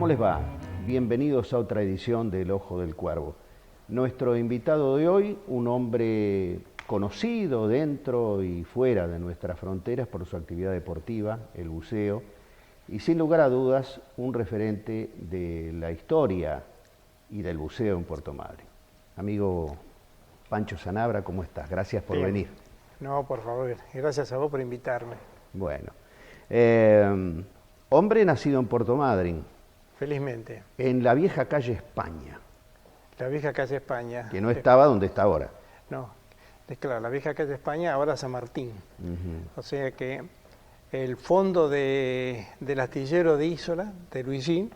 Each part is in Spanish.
les va? Bienvenidos a otra edición del Ojo del Cuervo. Nuestro invitado de hoy, un hombre conocido dentro y fuera de nuestras fronteras por su actividad deportiva, el buceo, y sin lugar a dudas, un referente de la historia y del buceo en Puerto Madryn. Amigo Pancho Sanabra, ¿cómo estás? Gracias por venir. No, por favor, gracias a vos por invitarme. Bueno, hombre nacido en Puerto Madryn. Felizmente. En la vieja calle España. La vieja calle España. Que no estaba donde está ahora. No, es claro, la vieja calle España, ahora San Martín. O sea que el fondo del astillero de Isola, de Luisín,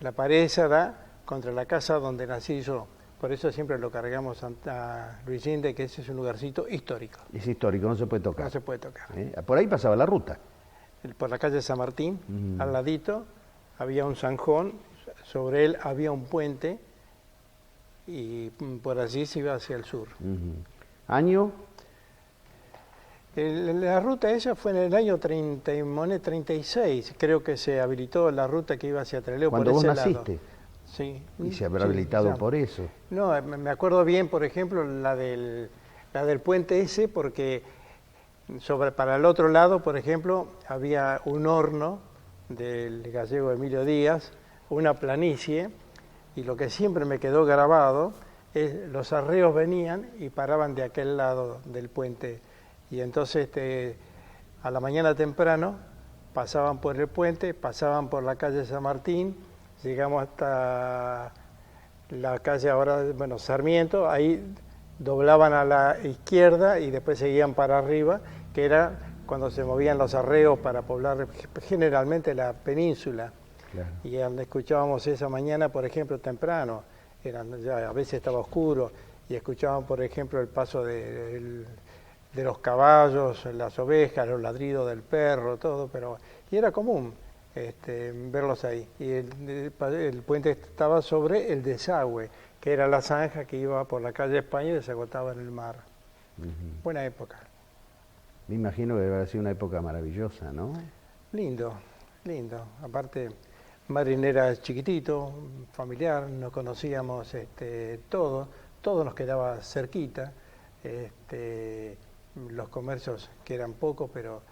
la pared esa da contra la casa donde nací yo. Por eso siempre lo cargamos a Luisín, de que ese es un lugarcito histórico. Es histórico, no se puede tocar. No se puede tocar. Por ahí pasaba la ruta. Por la calle San Martín, al ladito, había un zanjón, sobre él había un puente y por allí se iba hacia el sur. ¿Año? La ruta esa fue en el año 36, creo que se habilitó la ruta que iba hacia Trelew. ¿Cuando por vos ese naciste? Lado. Sí. ¿Y se habrá habilitado por eso? No, me acuerdo bien, por ejemplo, la del puente ese, porque para el otro lado, por ejemplo, había un horno del gallego Emilio Díaz, una planicie, y lo que siempre me quedó grabado es los arreos venían y paraban de aquel lado del puente, y entonces a la mañana temprano pasaban por el puente, pasaban por la calle San Martín, llegamos hasta la calle ahora, bueno, Sarmiento, ahí doblaban a la izquierda y después seguían para arriba, que era cuando se movían los arreos para poblar generalmente la península. Claro. Y donde escuchábamos esa mañana, por ejemplo, temprano, ya a veces estaba oscuro, y escuchaban, por ejemplo, el paso de los caballos, las ovejas, los ladridos del perro, todo, y era común verlos ahí. Y el puente estaba sobre el desagüe, que era la zanja que iba por la calle España y desagotaba en el mar. Buena época. Me imagino que debe haber sido una época maravillosa, ¿no? Lindo, lindo. Aparte, Madryn era chiquitito, familiar, nos conocíamos todo nos quedaba cerquita. Los comercios, que eran pocos, pero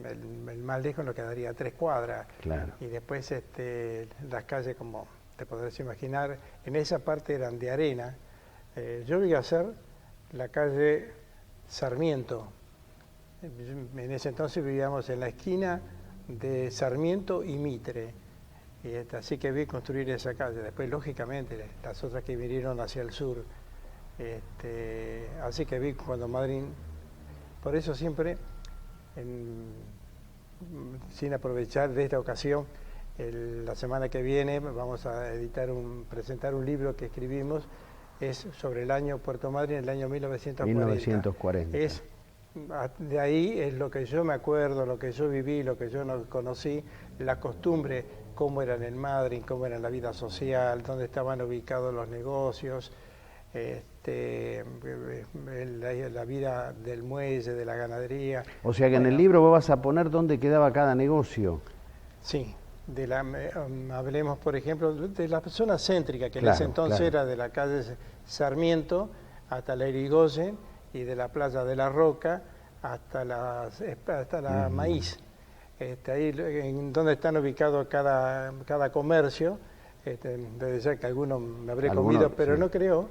el más lejos nos quedaría a 3 cuadras. Claro. Y después las calles, como te podrás imaginar, en esa parte eran de arena. Yo vi hacer la calle Sarmiento. En ese entonces vivíamos en la esquina de Sarmiento y Mitre. Así que vi construir esa calle. Después, lógicamente, las otras que vinieron hacia el sur. Así que vi cuando Madryn. Por eso siempre, sin aprovechar de esta ocasión, la semana que viene vamos a presentar un libro que escribimos, es sobre el año Puerto Madryn, el año 1940. De ahí es lo que yo me acuerdo, lo que yo viví, lo que yo no conocí, la costumbre, cómo era en el Madryn, cómo era la vida social, dónde estaban ubicados los negocios, la vida del muelle, de la ganadería. O sea que en el libro vos vas a poner dónde quedaba cada negocio. Sí, hablemos, por ejemplo, de la zona céntrica, que en ese entonces era de la calle Sarmiento hasta la Irigoyen, y de la playa de la Roca hasta la Maíz. Ahí en donde están ubicados cada comercio, debe ser que algunos me habré comido, pero sí. No creo,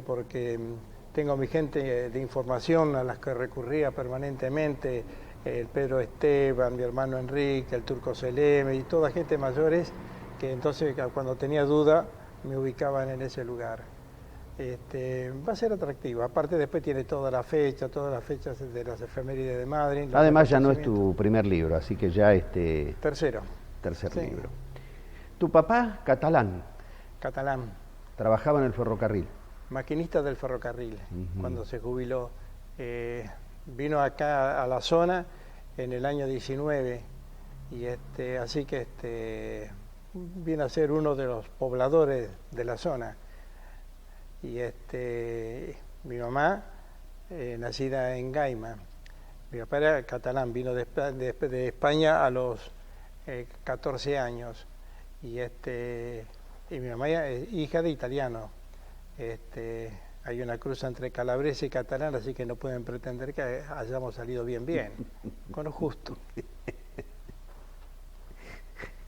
porque tengo mi gente de información a las que recurría permanentemente, el Pedro Esteban, mi hermano Enrique, el Turco Seleme y toda gente mayores, que entonces cuando tenía duda me ubicaban en ese lugar. Va a ser atractivo. Aparte, después tiene todas las fechas de las efemérides de Madryn. Además, ya no es tu primer libro, así que ya Tercer sí. Libro. ¿Tu papá, catalán? Catalán. ¿Trabajaba en el ferrocarril? Maquinista del ferrocarril. Cuando se jubiló. Vino acá a la zona en el año 19 y así que vino a ser uno de los pobladores de la zona. Y mi mamá, nacida en Gaima, mi papá era catalán, vino de España a los 14 años, y mi mamá es hija de italiano. Hay una cruz entre calabresa y catalán, así que no pueden pretender que hayamos salido bien, con lo justo.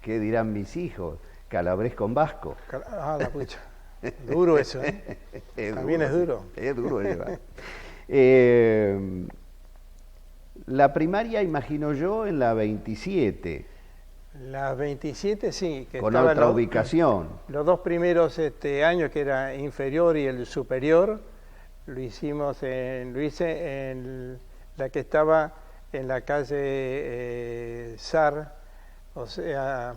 ¿Qué dirán mis hijos? Calabrés con vasco. La pucha. Duro eso, ¿eh? También es duro. Es duro llevar. La primaria, imagino yo, en la 27. Las 27, sí. Que con otra ubicación. Los dos primeros años, que era inferior y el superior, lo hice en la que estaba en la calle Sar, o sea,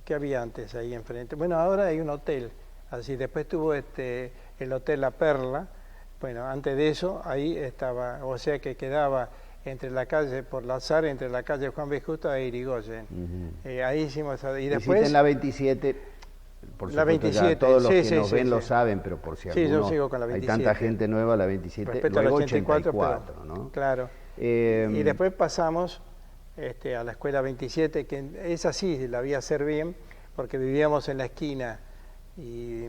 ¿qué había antes ahí enfrente? Bueno, ahora hay un hotel, así. Después tuvo el Hotel La Perla. Bueno, antes de eso, ahí estaba, o sea que quedaba entre la calle por la Sar, entre la calle Juan B. Justo e Irigoyen. Ahí hicimos, y después... en la 27, por la supuesto, 27, ya todos los que nos ven lo saben, pero por si yo sigo con la 27. Hay tanta gente nueva, la 27, respecto luego al 84, 84, ¿no? Claro. Y después pasamos a la escuela 27, que esa sí la vi hacer bien, porque vivíamos en la esquina, y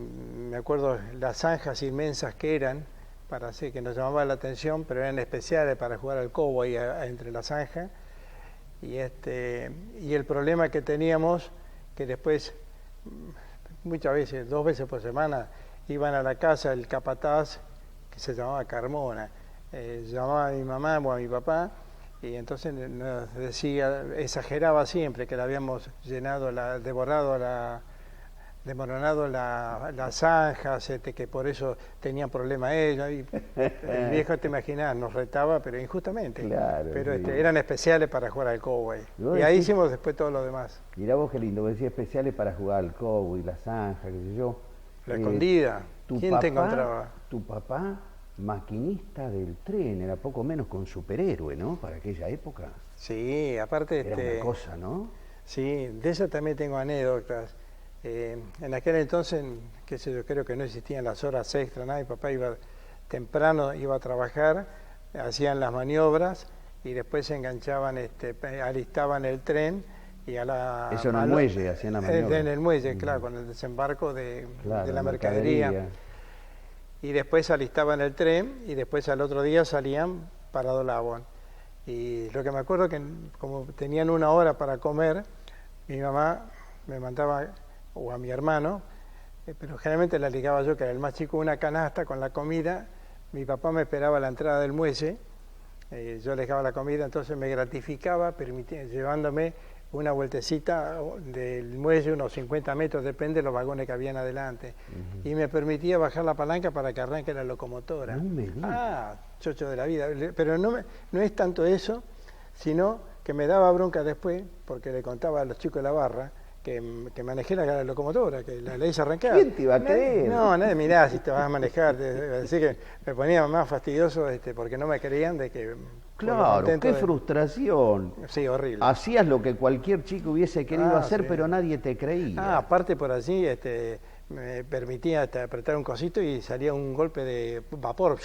me acuerdo las zanjas inmensas que eran, para hacer, que nos llamaban la atención, pero eran especiales para jugar al cobo ahí entre la zanja. Y el problema que teníamos, que después, muchas veces, 2 veces por semana, iban a la casa el capataz, que se llamaba Carmona, llamaba a mi mamá o a mi papá, y entonces nos decía, exageraba siempre, que la habíamos desmoronado las zanjas, que por eso tenían problemas ellos. Y el viejo, te imaginas, nos retaba, pero injustamente. Claro, pero sí. Eran especiales para jugar al cowboy. Y ahí hicimos después todo lo demás. Mirá vos qué lindo, vos decías especiales para jugar al cowboy, la zanja, qué sé yo. La escondida. ¿Quién te encontraba? Tu papá, maquinista del tren, era poco menos que un superhéroe, ¿no? Para aquella época. Sí, aparte... Era una cosa, ¿no? Sí, de eso también tengo anécdotas. En aquel entonces, qué sé yo, creo que no existían las horas extras, nada. Mi papá iba temprano, iba a trabajar, hacían las maniobras y después se enganchaban, alistaban el tren y eso en el muelle hacían las maniobras. En el muelle, claro, con el desembarco de la mercadería. Y después alistaban el tren y después al otro día salían para Dolabón. Y lo que me acuerdo que como tenían 1 hora para comer, mi mamá me mandaba, o a mi hermano, pero generalmente la ligaba yo, que era el más chico, una canasta con la comida. Mi papá me esperaba a la entrada del muelle, yo le dejaba la comida, entonces me gratificaba llevándome una vueltecita del muelle, unos 50 metros, depende de los vagones que habían adelante, y me permitía bajar la palanca para que arranque la locomotora. No me digas. Chocho de la vida. Pero no es tanto eso, sino que me daba bronca después, porque le contaba a los chicos de la barra que manejé la locomotora, que la hice arrancar. ¿Quién te iba a creer? No, nadie, mirá, si te vas a manejar. Así que me ponía más fastidioso porque no me creían de que... Claro, qué frustración. Sí, horrible. Hacías lo que cualquier chico hubiese querido hacer, sí, pero nadie te creía. Aparte por allí me permitía apretar un cosito y salía un golpe de vapor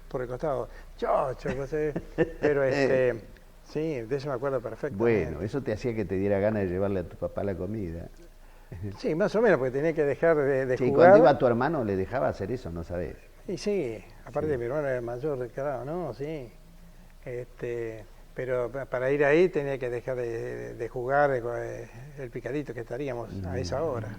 por el costado. Chocho, no sé. Pero sí, de eso me acuerdo perfectamente. Bueno, eso te hacía que te diera ganas de llevarle a tu papá la comida. Sí, más o menos, porque tenía que dejar de sí, jugar. Cuando iba tu hermano le dejaba hacer eso, ¿no sabés? Y sí, aparte de mi hermano era el mayor, claro, ¿no? Sí. Pero para ir ahí tenía que dejar de jugar el picadito que estaríamos a esa hora.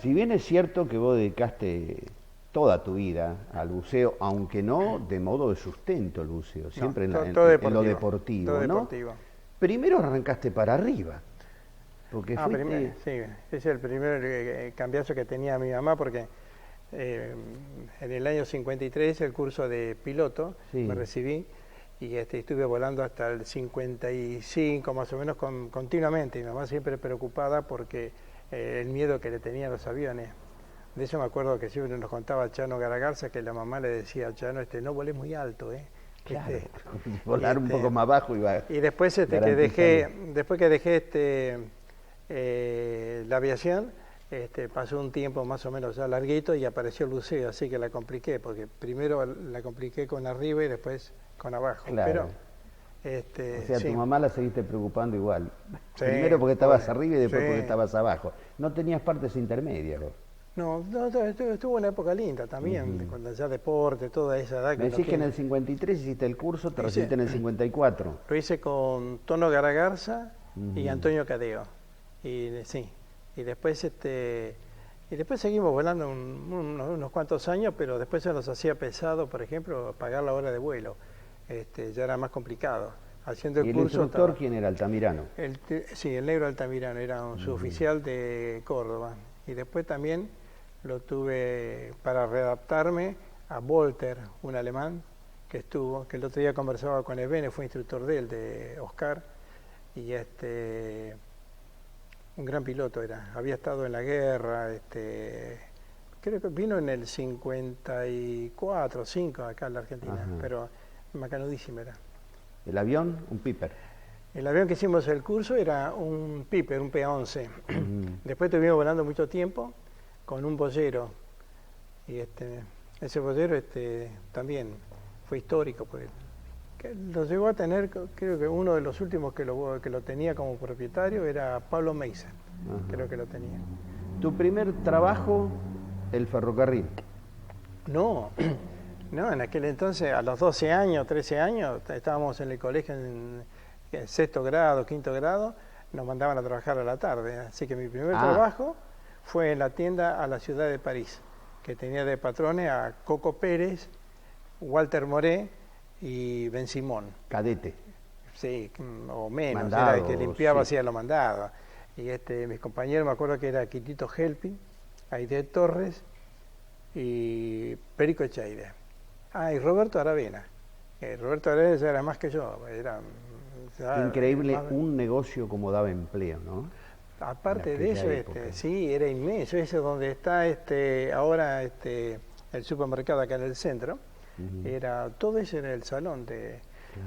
Si bien es cierto que vos dedicaste toda tu vida al buceo, aunque no de modo de sustento el buceo, siempre en lo deportivo, todo ¿no? Deportivo. Primero arrancaste para arriba, porque sí, ese es el primer cambiazo que tenía mi mamá, porque en el año 53 el curso de piloto, sí, me recibí, y estuve volando hasta el 55 más o menos continuamente. Mi mamá siempre preocupada porque el miedo que le tenía a los aviones. De eso me acuerdo que siempre nos contaba Chano Garagarza, que la mamá le decía a Chano, no volés muy alto, Claro, volar un poco más bajo y después que dejé la aviación, pasó un tiempo más o menos ya larguito y apareció el buceo, así que la compliqué, porque primero la compliqué con arriba y después con abajo. Claro. Pero, o sea, sí. tu mamá la seguiste preocupando igual. Sí, Primero porque estabas arriba y después sí. porque estabas abajo. No tenías partes intermedias vos. No, estuvo una época linda también, cuando ya deporte, toda esa edad. Me decís que en el 53 hiciste el curso, te recibiste en el 54. Lo hice con Tono Garagarza y Antonio Cadeo. Y sí, y después seguimos volando unos cuantos años, pero después se nos hacía pesado, por ejemplo, pagar la hora de vuelo. Ya era más complicado. Haciendo ¿Y el curso instructor quién era? Altamirano. Sí, el negro Altamirano, era un suboficial de Córdoba. Y después también lo tuve para readaptarme a Volter, un alemán que estuvo, que el otro día conversaba con Ebene, fue instructor de él, de Oscar, y un gran piloto era, había estado en la guerra, creo que vino en el 54, 5 acá en la Argentina, pero macanudísimo era. ¿El avión? Un Piper. El avión que hicimos el curso era un Piper, un P-11. Después estuvimos volando mucho tiempo con un Boyero. Y ese Boyero también fue histórico por él. Que lo llegó a tener, creo que uno de los últimos que lo tenía como propietario era Pablo Meiser, creo que lo tenía. ¿Tu primer trabajo, el ferrocarril? No, en aquel entonces, a los 12 años, 13 años, estábamos en el colegio en sexto grado, quinto grado, nos mandaban a trabajar a la tarde. Así que mi primer trabajo fue en la tienda a la ciudad de París, que tenía de patrones a Coco Pérez, Walter Moré y Ben Simón. Cadete. Sí, o menos, Mandado, era el que limpiaba, sí. hacía lo mandado. Y mis compañeros, me acuerdo que era Quitito Helpi, Aide Torres y Perico Echeide. Y Roberto Aravena. Roberto Aravena ya era más que yo, increíble, un negocio como daba empleo, ¿no? Aparte de eso, sí, era inmenso. Ese es donde está ahora el supermercado acá en el centro. Todo eso era el salón.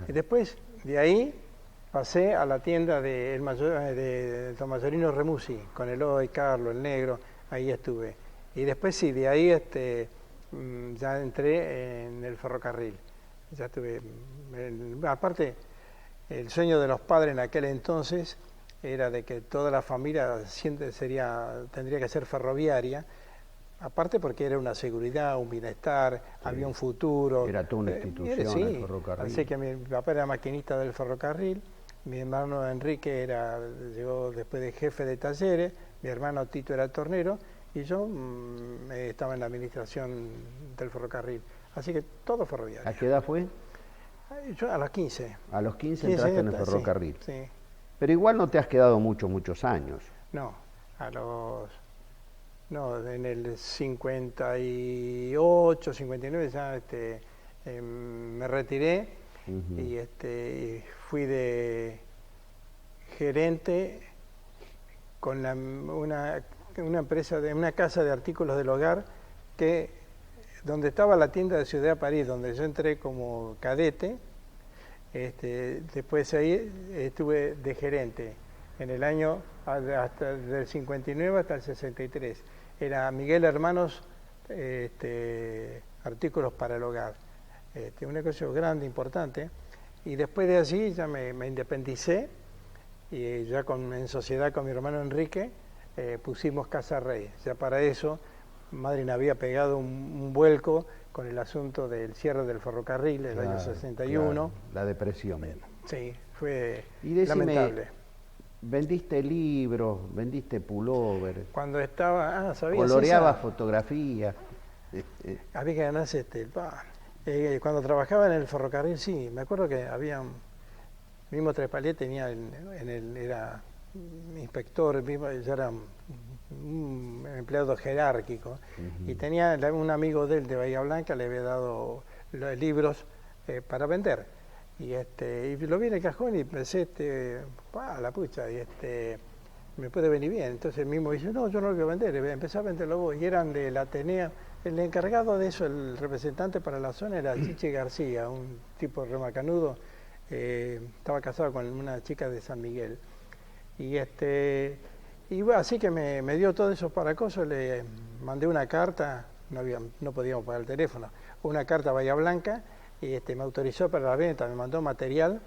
Y después, de ahí, pasé a la tienda de Don Mayorino Remusi, con Eloy, Carlos, el negro, ahí estuve. Y después sí, de ahí ya entré en el ferrocarril. Ya estuve, aparte, el sueño de los padres en aquel entonces era de que toda la familia tendría que ser ferroviaria, aparte porque era una seguridad, un bienestar, había un futuro. Era toda una institución el ferrocarril. Así que mi papá era maquinista del ferrocarril, mi hermano Enrique llegó después de jefe de talleres, mi hermano Tito era tornero y yo estaba en la administración del ferrocarril. Así que todo ferroviario. ¿A qué edad fue? Yo a los 15. A los 15 entraste en el ferrocarril. Sí, sí. Pero igual no te has quedado muchos años. No, en el 58, 59 ya me retiré y fui de gerente con una empresa, una casa de artículos del hogar donde estaba la tienda de Ciudad de París, donde yo entré como cadete. Después ahí estuve de gerente en el año hasta del 59 hasta el 63. Era Miguel Hermanos, artículos para el hogar. Un negocio grande, importante. Y después de allí ya me independicé y ya en sociedad con mi hermano Enrique pusimos Casa Rey. Ya para eso Madryn había pegado un vuelco con el asunto del cierre del ferrocarril del año 61. Claro, la depresión. Sí, fue lamentable. ¿Vendiste libros, vendiste pullover? Cuando estaba, coloreabas fotografías. Había que ganarse cuando trabajaba en el ferrocarril, sí, me acuerdo que mismo Trespalier tenía era inspector, ya era un empleado jerárquico, y tenía un amigo de él de Bahía Blanca, le había dado los libros para vender. Y lo vi en el cajón y pensé, la pucha, me puede venir bien. Entonces el mismo dice, no, yo no lo voy a vender, empecé a venderlo vos. Y eran del Ateneo el encargado de eso, el representante para la zona era Chiche García, un tipo remacanudo, estaba casado con una chica de San Miguel. Y bueno, así que me dio todos esos paracosos, le mandé una carta, no podíamos pagar el teléfono, una carta a Bahía Blanca, y me autorizó para la venta, me mandó material,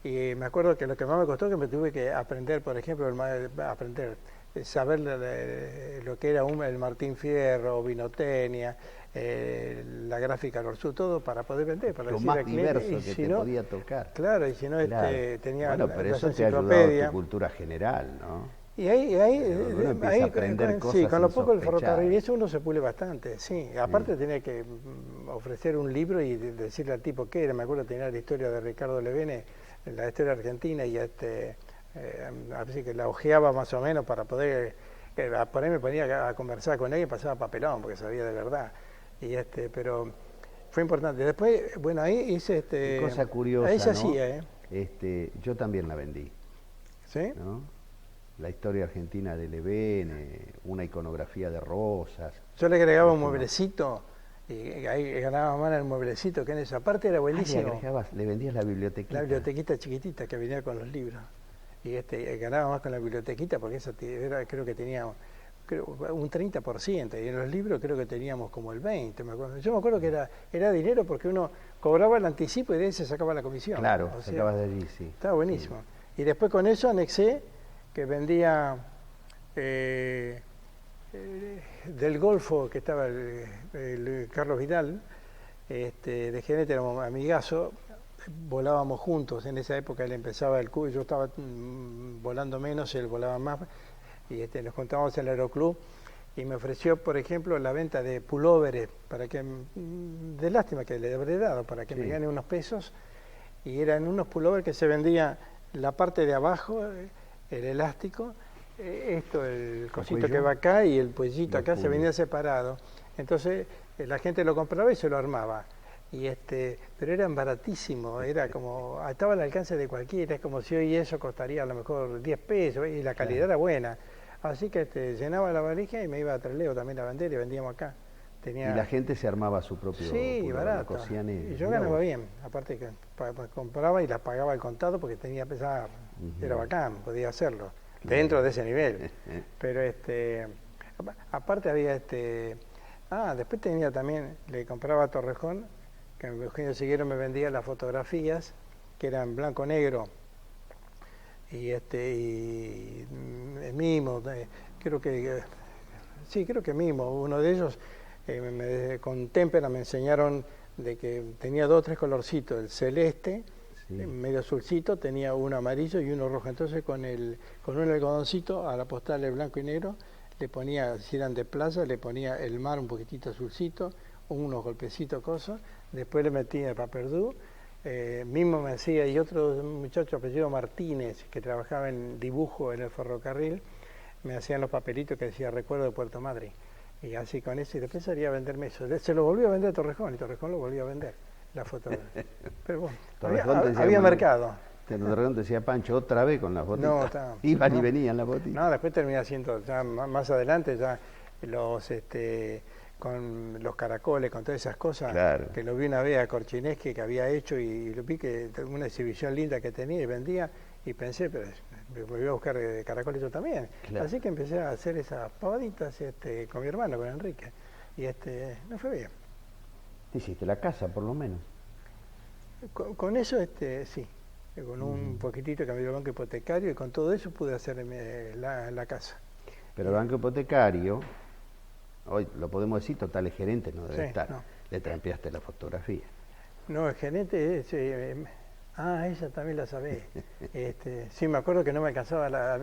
y me acuerdo que lo que más me costó que me tuve que aprender, por ejemplo, saber lo que era el Martín Fierro, Vinotenia, la gráfica Lorsú, todo para poder vender, para lo decir más al cliente, diverso que si te no, podía tocar. claro, y si no Claro. tenía Bueno, pero la eso te ha ayudado a enciclopedia. tu cultura general, ¿no? Y ahí, Uno empieza a aprender sí, cosas con lo poco del insospechadas. ferrocarril, eso uno se pule bastante, sí. Aparte tenía que ofrecer un libro y decirle al tipo qué era. Me acuerdo que tenía la historia de Ricardo Levene, la historia argentina, y así que la ojeaba más o menos para poder, por ahí me ponía a conversar con él y pasaba papelón, porque sabía de verdad. Pero fue importante. Después, bueno, ahí hice Qué cosa curiosa, ahí se ¿no? hacía, Yo también la vendí, ¿sí? ¿no? La historia argentina de Levene, una iconografía de rosas. Yo le agregaba un mueblecito, y ahí ganaba más el mueblecito, que en esa parte era buenísimo. Le vendías la bibliotequita. La bibliotequita chiquitita que venía con los libros. Y ganaba más con la bibliotequita porque esa creo que tenía un 30%, y en los libros creo que teníamos como el 20%. Yo me acuerdo que era dinero porque uno cobraba el anticipo y de ahí se sacaba la comisión. Claro, sacabas de allí, sí. Estaba buenísimo. Sí. Y después con eso anexé que vendía del Golfo, que estaba el Carlos Vidal, de gerente, éramos amigazo, volábamos juntos. En esa época él empezaba el club, yo estaba volando menos, él volaba más, y nos juntábamos en el Aeroclub, y me ofreció, por ejemplo, la venta de pulóveres, de lástima que le habré dado, para que me gane unos pesos, y eran unos pulóveres que se vendía la parte de abajo, el elástico, el cosito que va acá y el cuellito acá se venía separado. Entonces la gente lo compraba y se lo armaba. Pero eran baratísimos, era como, estaba al alcance de cualquiera, es como si hoy eso costaría a lo mejor 10 pesos y la calidad era buena. Así que llenaba la valija y me iba a Trelew también a vender y vendíamos acá. Y la gente se armaba su propio barato. Y yo ganaba bien, aparte que compraba y las pagaba al contado porque tenía pesada, era bacán, podía hacerlo, dentro de ese nivel. Pero aparte había después tenía también, le compraba a Torrejón, que Eugenio Seguero me vendía las fotografías, que eran blanco-negro, y Mimo, creo que Mimo, uno de ellos, con témpera me enseñaron de que tenía 2 o 3 colorcitos, el celeste, medio azulcito, tenía uno amarillo y uno rojo. Entonces con un algodoncito a la postal de blanco y negro le ponía, si eran de playa, le ponía el mar un poquitito azulcito, unos golpecitos, cosas, después le metía el paperdú, mismo me hacía, y otro muchacho apellido Martínez, que trabajaba en dibujo en el ferrocarril, me hacían los papelitos que decía recuerdo de Puerto Madryn. Y así con eso, y después salía a venderme eso. Se lo volvió a vender a Torrejón, y Torrejón lo volvió a vender, la fotografía. Pero bueno, había mercado. Torrejón decía, Pancho, otra vez con la fotito. No, Iban y venían la fotito. No, después terminé haciendo, ya más adelante, ya con los caracoles, con todas esas cosas, claro, que lo vi una vez a Korchinski que había hecho, y lo vi que una exhibición linda que tenía y vendía, y pensé, pero me volví a buscar caracoles yo también. Claro. Así que empecé a hacer esas pavaditas con mi hermano, con Enrique, y me fue bien. ¿Hiciste la casa, por lo menos? Con eso, sí, con un poquitito que me dio el banco hipotecario, y con todo eso pude hacer la casa. Pero el banco hipotecario, hoy lo podemos decir, total, el gerente no debe estar. No. Le trampeaste la fotografía. No, el gerente ella también la sabés. Sí, me acuerdo que no me alcanzaba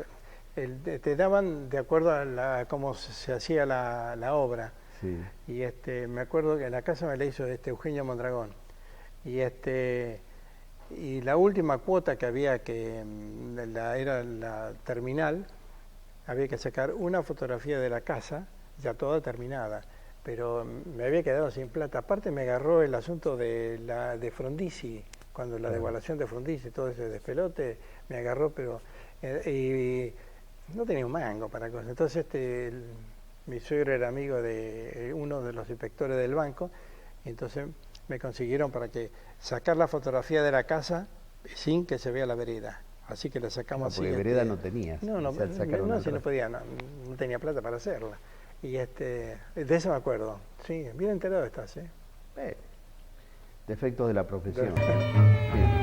te daban de acuerdo a cómo se hacía la obra. Sí. Y me acuerdo que la casa me la hizo Eugenio Mondragón. Y la última cuota que había, era la terminal, había que sacar una fotografía de la casa, ya toda terminada, pero me había quedado sin plata. Aparte me agarró el asunto de Frondizi, cuando la devaluación de Frondizi, todo ese despelote, me agarró, pero y no tenía un mango para cosas. Entonces mi suegro era amigo de uno de los inspectores del banco, y entonces me consiguieron para que sacar la fotografía de la casa sin que se vea la vereda. Así que la sacamos así. Porque vereda no tenías. No, no, si no podía, no tenía plata para hacerla. Y de eso me acuerdo. Sí, bien enterado estás, ¿eh? Defectos de la profesión. Bien.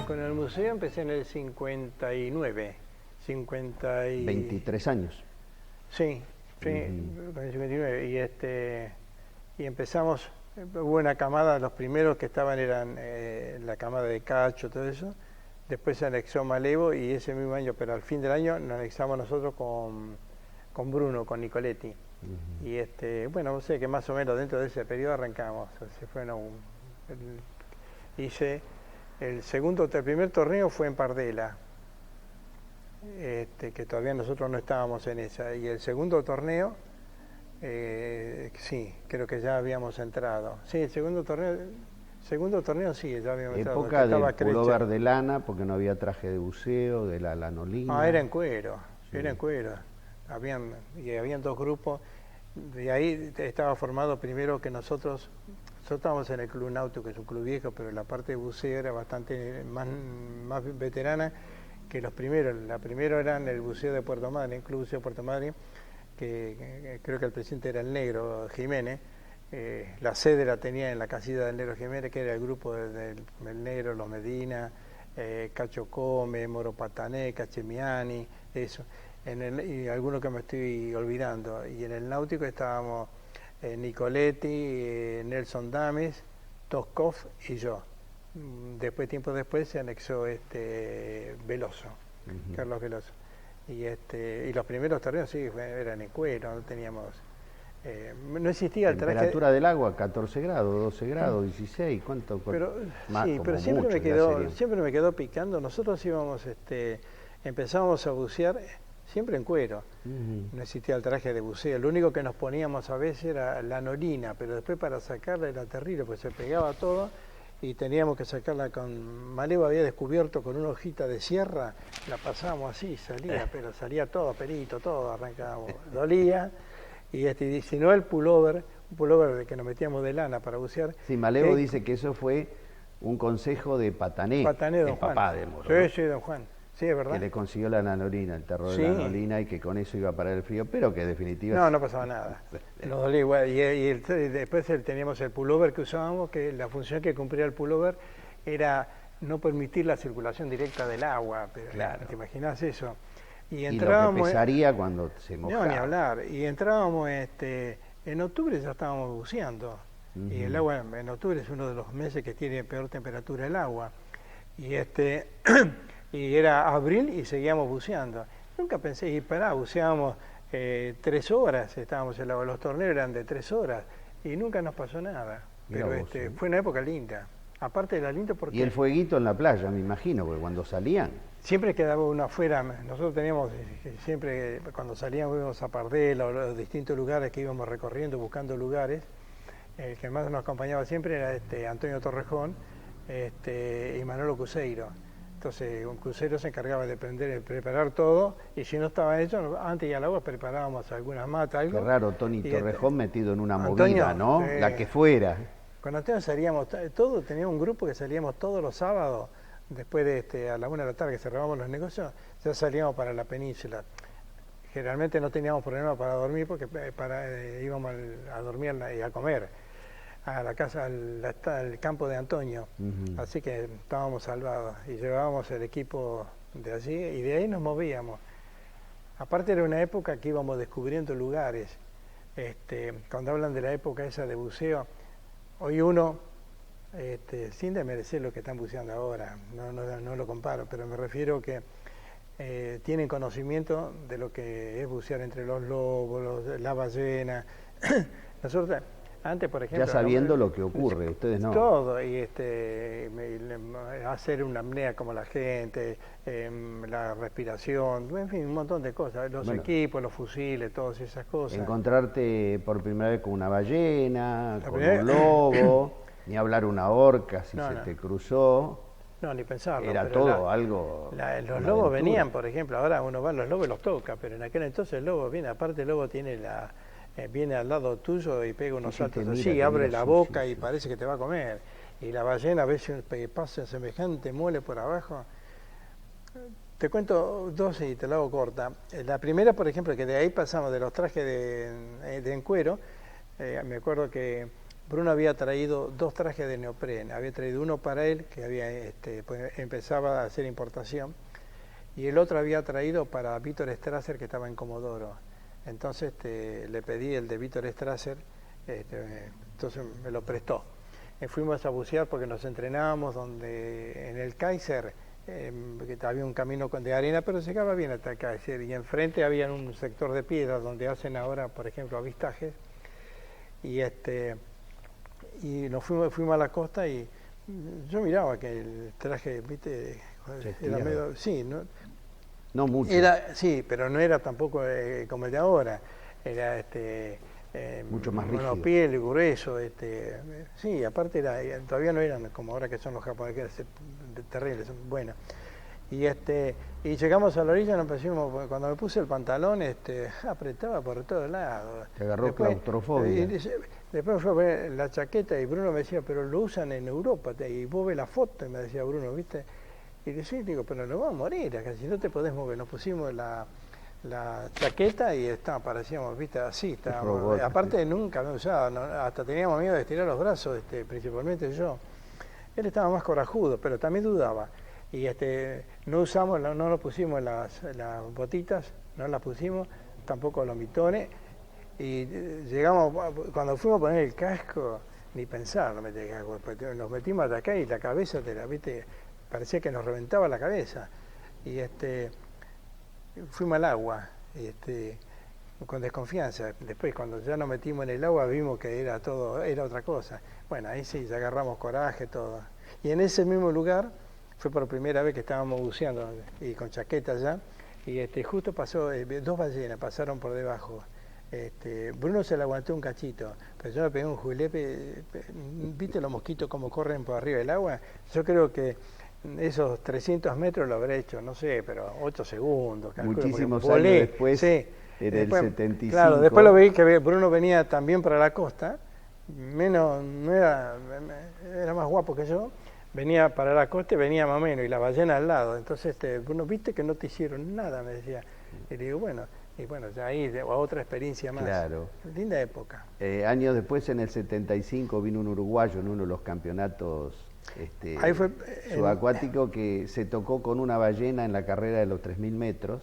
Con el museo empecé en el 59. 23 años. Sí, con el 59. Y empezamos, hubo una camada, los primeros que estaban eran la camada de Cacho, todo eso. Después se anexó Malevo y ese mismo año, pero al fin del año nos anexamos nosotros con Bruno, con Nicoletti. Y bueno, no sé, que más o menos dentro de ese periodo arrancamos. Hice el primer torneo fue en Pardela, que todavía nosotros no estábamos en esa. Y el segundo torneo, sí, creo que ya habíamos entrado. Sí, el segundo torneo sí, ya habíamos entrado. Época del pullover de lana, porque no había traje de buceo, de la lanolina. Ah, era en cuero, era en cuero. Habían dos grupos. De ahí estaba formado primero que nosotros estábamos en el Club Náutico, que es un club viejo, pero la parte de buceo era bastante más veterana que los primeros. La primera eran el buceo de Puerto Madryn, el Club Buceo de Puerto Madryn, que creo que el presidente era el Negro Jiménez. La sede la tenía en la casilla del Negro Jiménez, que era el grupo del Negro, Los Medina, Cacho Come, Moro Patané, Cachemiani, eso. Y algunos que me estoy olvidando. Y en el Náutico estábamos Nicoletti, Nelson Dames, Toskov y yo. Tiempo después se anexó Veloso, Carlos Veloso. Y los primeros torneos sí eran en cuero, no teníamos, no existía el traje. Temperatura del agua 14 grados, 12 grados, 16, ¿cuánto? Pero más, sí, pero siempre me quedó picando. Nosotros empezábamos a bucear siempre en cuero. No existía el traje de buceo. Lo único que nos poníamos a veces era la lanolina, pero después para sacarla era terrible, pues se pegaba todo y teníamos que sacarla con... Malevo había descubierto con una hojita de sierra, la pasábamos así, pero salía todo, pelito, todo, arrancábamos. Dolía, y si no el pullover, un pullover que nos metíamos de lana para bucear. Sí, Malevo dice que eso fue un consejo de Patané, don el Juan. papá de Moro. Sí, don Juan. Sí, es verdad. Que le consiguió la nanolina, el terror de la nanolina, y que con eso iba a parar el frío, pero que en definitiva... No pasaba nada. Nos dolía igual. Y después teníamos el pullover que usábamos, que la función que cumplía el pullover era no permitir la circulación directa del agua. Pero, claro. ¿Te imaginas eso? Y lo que pesaría cuando se mojaba. No, ni hablar. Y entrábamos, en octubre ya estábamos buceando. Y el agua en octubre es uno de los meses que tiene peor temperatura el agua. Y y era abril y seguíamos buceando. Nunca pensé, buceábamos 3 horas, estábamos en los torneos eran de 3 horas y nunca nos pasó nada. Pero fue una época linda. Aparte de la linda porque... Y el fueguito en la playa, me imagino, porque cuando salían... Siempre quedaba uno afuera. Nosotros teníamos, siempre cuando salíamos íbamos a Pardela o los distintos lugares que íbamos recorriendo, buscando lugares. El que más nos acompañaba siempre era Antonio Torrejón y Manolo Cuseiro. Entonces un crucero se encargaba de preparar todo, y si no estaba hecho, antes y al agua preparábamos algunas matas, algo. Qué raro, Tony Torrejón metido en una movida, ¿no? La que fuera. Con Antonio salíamos, teníamos un grupo que salíamos todos los sábados, después de a la 1 de la tarde que cerrábamos los negocios, ya salíamos para la península. Generalmente no teníamos problema para dormir, porque íbamos a dormir y a comer a la casa, al campo de Antonio, así que estábamos salvados y llevábamos el equipo de allí y de ahí nos movíamos. Aparte era una época que íbamos descubriendo lugares. Cuando hablan de la época esa de buceo, hoy uno, sin desmerecer lo que están buceando ahora, no lo comparo, pero me refiero que tienen conocimiento de lo que es bucear entre los lobos, la ballena. Nosotros Antes, por ejemplo... Ya sabiendo lo que ocurre, ustedes no. Todo, y hacer una apnea como la gente, la respiración, en fin, un montón de cosas. Los equipos, los fusiles, todas esas cosas. Encontrarte por primera vez con una ballena, con un lobo, ni hablar una orca si se te cruzó. No, ni pensarlo. Era todo algo... los lobos venían, por ejemplo, ahora uno va a los lobos y los toca, pero en aquel entonces el lobo viene, aparte el lobo tiene viene al lado tuyo y pega unos saltos así, abre la boca y parece que te va a comer. Y la ballena a veces pasa semejante mole por abajo. Te cuento dos y te la hago corta. La primera, por ejemplo, que de ahí pasamos de los trajes de en cuero, me acuerdo que Bruno había traído 2 trajes de neopren, había traído uno para él, que había pues empezaba a hacer importación, y el otro había traído para Víctor Strasser, que estaba en Comodoro. Entonces le pedí el de Víctor Strasser, entonces me lo prestó. Fuimos a bucear porque nos entrenábamos en el Kaiser, que había un camino de arena, pero se llegaba bien hasta el Kaiser, y enfrente había un sector de piedras donde hacen ahora, por ejemplo, avistajes, y nos fuimos a la costa y yo miraba que el traje, viste, era medio, sí, no mucho. Sí, pero no era tampoco como el de ahora. Era mucho más rígido. Monopiel y grueso. Sí, aparte todavía no eran como ahora que son los japoneses, terribles, bueno. Y llegamos a la orilla, cuando me puse el pantalón, apretaba por todos lados. Te agarró claustrofobia. Después fue a ver la chaqueta y Bruno me decía, pero lo usan en Europa, y vos ves la foto, y me decía Bruno, ¿viste? Y sí, digo, pero nos vamos a morir acá, si no te podés mover. Nos pusimos la chaqueta y parecíamos, viste, así. Estábamos, aparte nunca me usaba, hasta teníamos miedo de estirar los brazos, principalmente yo. Él estaba más corajudo, pero también dudaba. Y no nos pusimos las botitas, no las pusimos, tampoco los mitones. Y llegamos, cuando fuimos a poner el casco, ni pensar, nos metimos hasta acá y la cabeza, viste, parecía que nos reventaba la cabeza. Y fuimos al agua, con desconfianza. Después, cuando ya nos metimos en el agua, vimos que era otra cosa. Bueno, ahí sí, ya agarramos coraje, todo. Y en ese mismo lugar, fue por primera vez que estábamos buceando, y con chaqueta ya, y justo pasó, 2 ballenas pasaron por debajo. Bruno se le aguantó un cachito, pero yo me pegué un julepe. ¿Viste los mosquitos como corren por arriba del agua? Yo creo que esos 300 metros lo habré hecho, no sé, pero 8 segundos. Muchísimos años después, sí. Después, el 75. Claro, después lo vi que Bruno venía también para la costa, no era más guapo que yo, venía para la costa y venía más o menos, y la ballena al lado. Entonces, Bruno, ¿viste que no te hicieron nada? Me decía. Y le digo, bueno, ya ahí, otra experiencia más. Claro. Linda época. Años después, en el 75, vino un uruguayo en uno de los campeonatos ahí fue, subacuáticos, que se tocó con una ballena en la carrera de los 3.000 metros.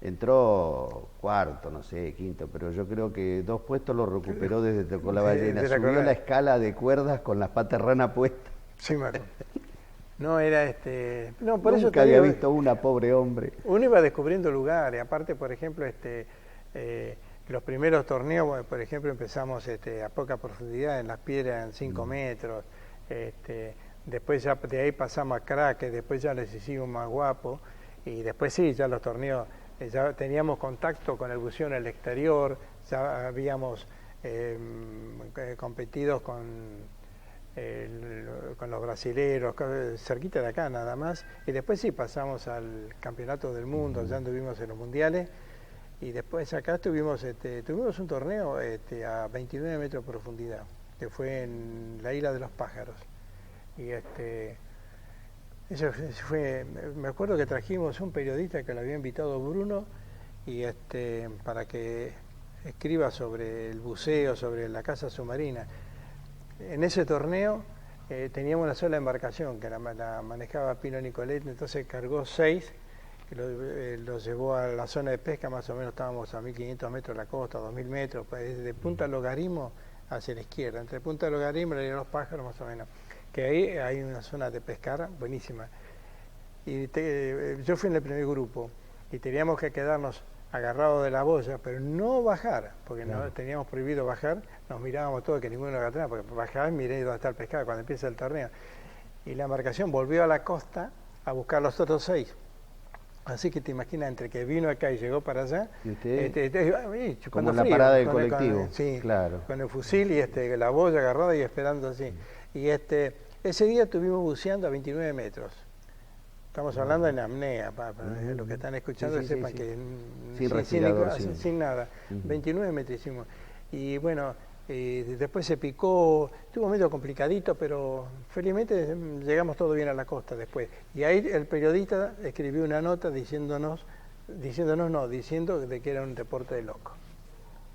Entró cuarto, no sé, quinto, pero yo creo que 2 puestos lo recuperó desde que tocó la ballena. Subió la escala de cuerdas con las patas rana puestas. Sí, Marco. No, era no, por Nunca eso había visto una, pobre hombre. Uno iba descubriendo lugares, aparte, por ejemplo, los primeros torneos, por ejemplo, empezamos a poca profundidad, en las piedras en 5 metros, después ya de ahí pasamos a craques, después ya les hicimos más guapos, y después sí, ya los torneos, ya teníamos contacto con el buceo en el exterior, ya habíamos competido con los brasileros, cerquita de acá nada más, y después sí pasamos al campeonato del mundo, ya anduvimos en los mundiales, y después acá tuvimos un torneo a 29 metros de profundidad, que fue en la Isla de los Pájaros, y eso fue, me acuerdo que trajimos un periodista que lo había invitado Bruno, y para que escriba sobre el buceo, sobre la caza submarina. En ese torneo teníamos una sola embarcación que la manejaba Pino Nicolet, entonces cargó 6, que los llevó a la zona de pesca, más o menos estábamos a 1.500 metros de la costa, 2.000 metros, desde Punta Logarismo hacia la izquierda, entre Punta Logarismo y Los Pájaros más o menos, que ahí hay una zona de pescar buenísima. Y yo fui en el primer grupo y teníamos que quedarnos agarrado de la boya, pero no bajar, porque no teníamos prohibido bajar, nos mirábamos todos que ninguno lo agarraba, porque bajar miré dónde está el pescado cuando empieza el torneo. Y la embarcación volvió a la costa a buscar los otros 6. Así que te imaginas, entre que vino acá y llegó para allá, ¿Y usted? Como en la frío, parada del colectivo. Sí, claro. con el fusil y la boya agarrada y esperando así. Y ese día estuvimos buceando a 29 metros. Estamos hablando en apnea, para los que están escuchando sepan que sin respirador, sin nada. 29 metros hicimos. Y bueno, después se picó, estuvo medio complicadito, pero felizmente llegamos todo bien a la costa después. Y ahí el periodista escribió una nota diciendo de que era un deporte de loco.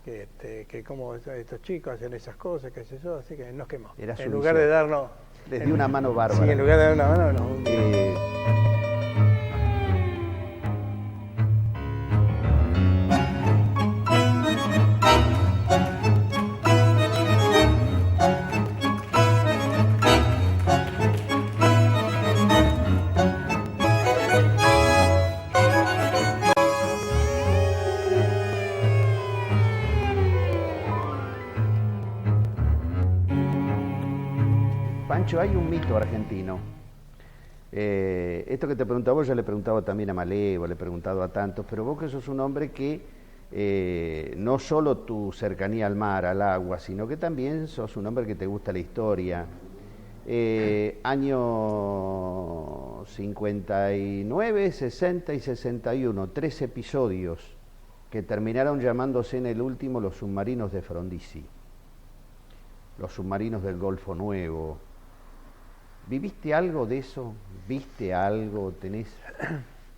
Que como estos chicos hacen esas cosas, qué sé yo, así que nos quemó. En lugar de darnos... Les dio una mano bárbara. Sí, en lugar de dar una mano, no. Pancho, hay un mito argentino. Esto que te preguntaba vos, ya le preguntaba también a Malevo, le he preguntado a tantos, pero vos que sos un hombre que no solo tu cercanía al mar, al agua, sino que también sos un hombre que te gusta la historia. Año 59, 60 y 61, 3 episodios que terminaron llamándose en el último los submarinos de Frondizi, los submarinos del Golfo Nuevo. ¿Viviste algo de eso? ¿Viste algo? ¿Tenés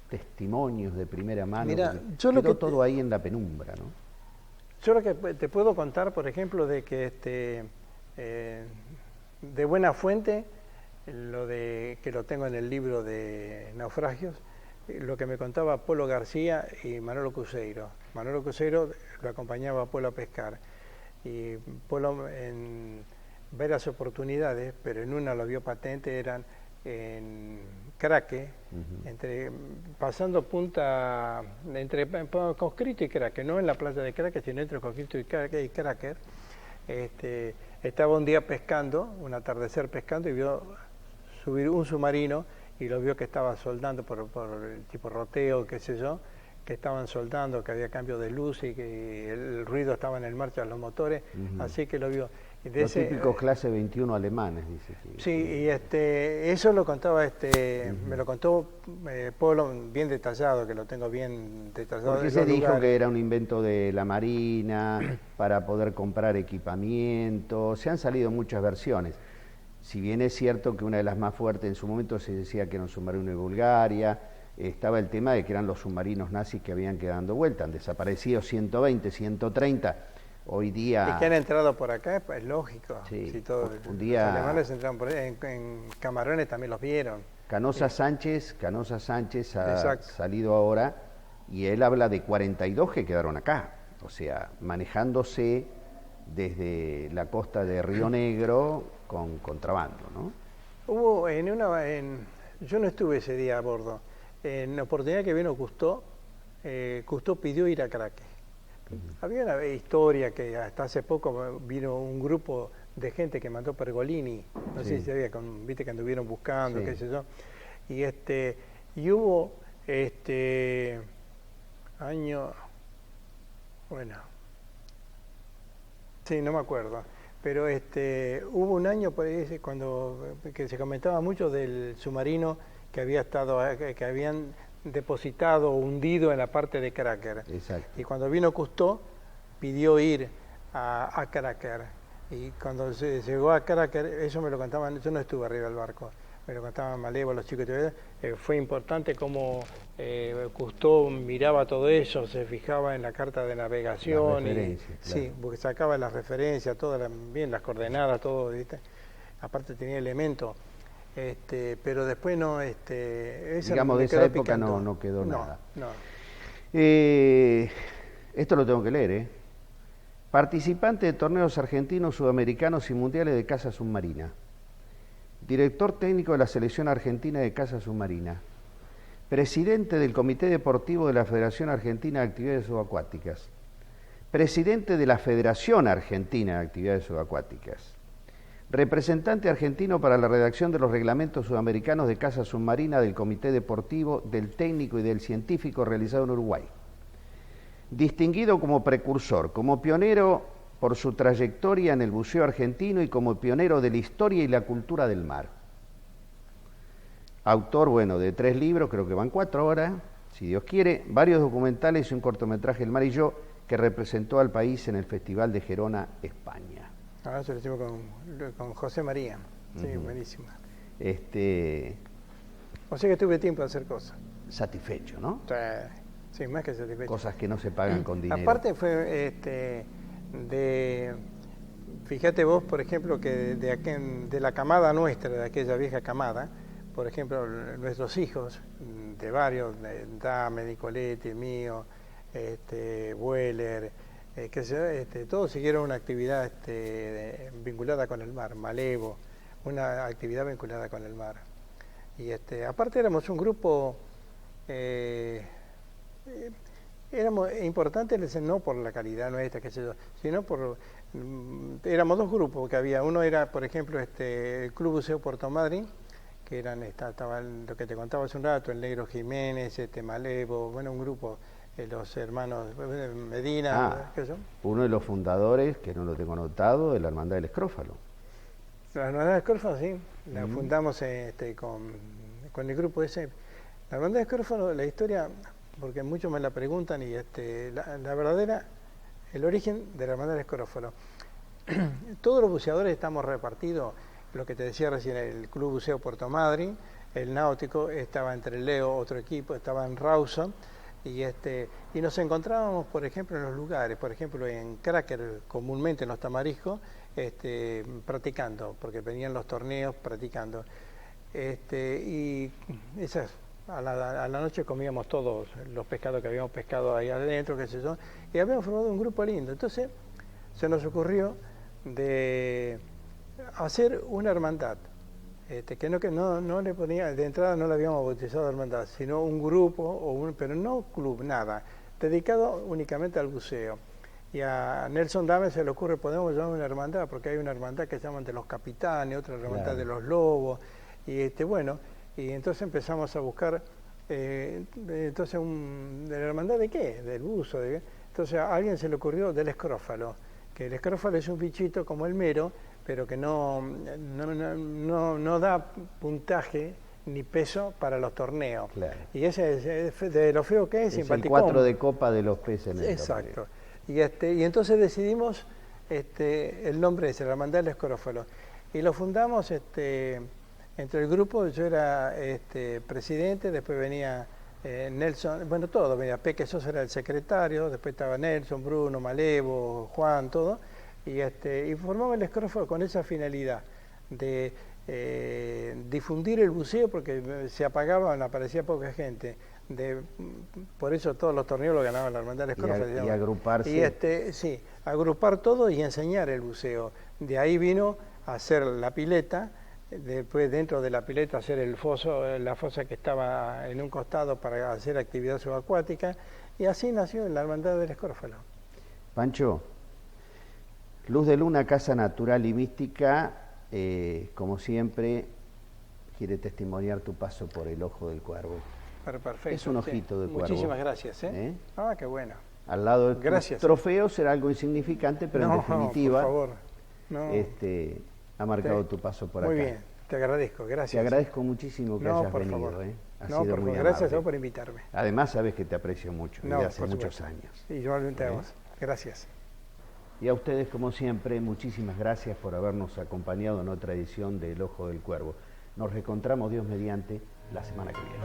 testimonios de primera mano? Mira, quedó todo ahí en la penumbra, ¿no? Yo lo que te puedo contar, por ejemplo, de que de buena fuente, que lo tengo en el libro de Naufragios, lo que me contaba Polo García y Manolo Cuseiro. Manolo Cuseiro lo acompañaba a Polo a pescar. Y Polo en varias oportunidades, pero en una lo vio patente, eran en Craque, pasando punta entre Conscripto y Craque, no en la playa de Craque, sino entre Conscripto y Craque. Estaba un día pescando, un atardecer pescando, y vio subir un submarino y lo vio que estaba soldando por el tipo roteo, qué sé yo, que estaban soldando, que había cambio de luz y que el ruido estaba en marcha de los motores, así que lo vio. Los típicos clase 21 alemanes, dice. Sí, y eso lo contaba, me lo contó Polo bien detallado, que lo tengo bien detallado. Porque se dijo que era un invento de la Marina para poder comprar equipamiento. Se han salido muchas versiones. Si bien es cierto que una de las más fuertes en su momento se decía que era un submarino de Bulgaria, estaba el tema de que eran los submarinos nazis que habían quedado dando vuelta, han desaparecido 120, 130. Hoy día... Y que han entrado por acá, es lógico. Sí, si todo, un día... Los alemanes entraron por ahí, en Camarones también los vieron. Canosa Sánchez ha salido ahora y él habla de 42 que quedaron acá, o sea, manejándose desde la costa de Río Negro con contrabando, ¿no? Hubo yo no estuve ese día a bordo. En la oportunidad que vino Cousteau pidió ir a Craque. Había una historia que hasta hace poco vino un grupo de gente que mandó Pergolini, no sé si sabía, viste que anduvieron buscando, qué sé yo, y hubo año, bueno, sí, no me acuerdo, pero hubo un año por ahí que se comentaba mucho del submarino que habían depositado o hundido en la parte de Cracker. Exacto. Y cuando vino Cousteau, pidió ir a Cracker. Y cuando se llegó a Cracker, eso me lo contaban, yo no estuve arriba del barco, me lo contaban Malevo, los chicos, fue importante cómo Cousteau miraba todo eso, se fijaba en la carta de navegación, claro. Sí, porque sacaba las referencias, todas bien, las coordenadas, todo, ¿viste? Aparte tenía elementos. Pero después no, digamos, de esa época no quedó nada. No. Esto lo tengo que leer, Participante de torneos argentinos, sudamericanos y mundiales de caza submarina. Director técnico de la selección argentina de caza submarina. presidente del Comité Deportivo de la Federación Argentina de Actividades Subacuáticas, presidente de la Federación Argentina de Actividades Subacuáticas, representante argentino para la redacción de los reglamentos sudamericanos de caza submarina del Comité Deportivo, del Técnico y del Científico realizado en Uruguay. Distinguido como precursor, como pionero por su trayectoria en el buceo argentino y como pionero de la historia y la cultura del mar. Autor, bueno, de 3 libros, creo que van 4 ahora, si Dios quiere, varios documentales y un cortometraje, El mar y yo, que representó al país en el Festival de Gerona, España. Ahora se lo hicimos con José María. Sí, buenísimo. O sea que tuve tiempo de hacer cosas. Satisfecho, ¿no? Sí, más que satisfecho. Cosas que no se pagan con dinero. Aparte fue fíjate vos, por ejemplo, que de la camada nuestra, de aquella vieja camada, por ejemplo, nuestros hijos, de varios, Dame, Nicoletti, mío, Bueller, todos siguieron una actividad vinculada con el mar, Malevo, una actividad vinculada con el mar. Y aparte éramos un grupo, éramos importantes no por la calidad nuestra, qué sé yo, sino éramos 2 grupos que había. Uno era, por ejemplo, el Club Buceo Puerto Madryn, que estaban lo que te contaba hace un rato, el Negro Jiménez, Malevo, bueno, un grupo, los hermanos Medina, ¿qué son? Uno de los fundadores, que no lo tengo anotado, de la Hermandad del Escrófalo. La Hermandad del Escrófalo, sí, la fundamos con el grupo ese. La Hermandad del Escrófalo, la historia, porque muchos me la preguntan, y la verdadera, el origen de la Hermandad del Escrófalo. Todos los buceadores estamos repartidos, lo que te decía recién, el Club Buceo Puerto Madryn, el Náutico, estaba entre Leo, otro equipo, estaba en Rawson, y nos encontrábamos, por ejemplo, en los lugares, por ejemplo, en Cracker, comúnmente en los Tamariscos, practicando, porque venían los torneos practicando. Y a la noche comíamos todos los pescados que habíamos pescado ahí adentro, qué sé yo, y habíamos formado un grupo lindo. Entonces se nos ocurrió de hacer una hermandad, que no le ponía, de entrada no le habíamos bautizado hermandad, sino un grupo, pero no club, nada, dedicado únicamente al buceo. Y a Nelson Dame se le ocurre, podemos llamar una hermandad, porque hay una hermandad que se llaman de los capitanes, otra hermandad de los lobos, y y entonces empezamos a buscar, entonces, ¿de la hermandad de qué? Del buzo. Entonces a alguien se le ocurrió del escrófalo, que el escrófalo es un bichito como el mero, pero que no da puntaje ni peso para los torneos. Claro. Y ese es de lo feo que es simpaticón. El 4 de copa de los peces. Exacto. Y entonces decidimos el nombre ese, la Hermandad del Escrófalo. Y lo fundamos entre el grupo. Yo era presidente, después venía Nelson, bueno, todo, venía Peque Sosa, era el secretario, después estaba Nelson, Bruno, Malevo, Juan, todo. Y formamos el Escrófalo con esa finalidad de difundir el buceo, porque se apagaban, aparecía poca gente. Por eso todos los torneos lo ganaban la Hermandad del Escrófalo. Y agruparse. Sí, agrupar todo y enseñar el buceo. De ahí vino a hacer la pileta, después dentro de la pileta hacer el foso, la fosa que estaba en un costado para hacer actividad subacuática, y así nació la Hermandad del Escrófalo. Pancho, Luz de Luna, Casa Natural y Mística, como siempre, quiere testimoniar tu paso por el Ojo del Cuervo. Perfecto. Es un ojito de cuervo. Muchísimas gracias. Ah, qué bueno. Al lado de trofeos será algo insignificante, pero en definitiva, por favor. Ha marcado tu paso por acá. Muy bien, te agradezco, gracias. Te agradezco muchísimo que hayas venido. Favor. Ha sido muy amable. Gracias a vos por invitarme. Además, sabes que te aprecio mucho, desde hace muchos años. Igualmente a vos. Gracias. Y a ustedes, como siempre, muchísimas gracias por habernos acompañado en otra edición de El Ojo del Cuervo. Nos reencontramos, Dios mediante, la semana que viene.